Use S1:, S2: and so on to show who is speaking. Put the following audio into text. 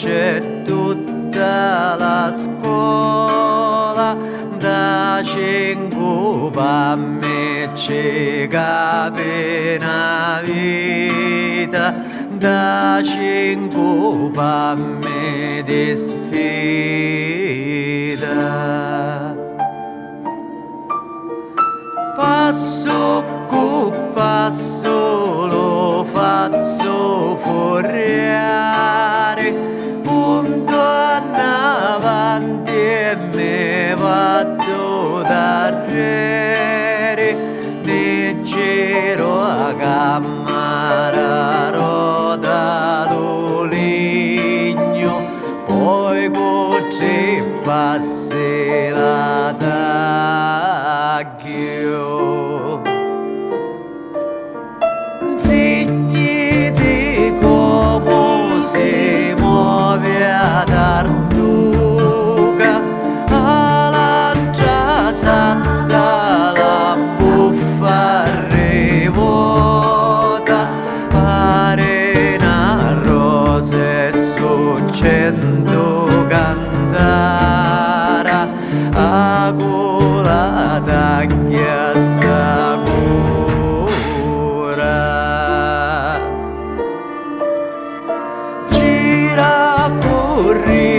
S1: c'è tutta la scuola, da cinque a me ci capi una vita, da cinque a me di sfida. Passo cu passo lo faccio fuoriare, punto avanti e mi vado d'arriere, mi giro a camera roda d'oligno, poi così passi la taglio. Segni di come si muove a tartuga, alla già santa la buffa rivota, pare una rosa e succendo cantara, a gola taglia gira fuori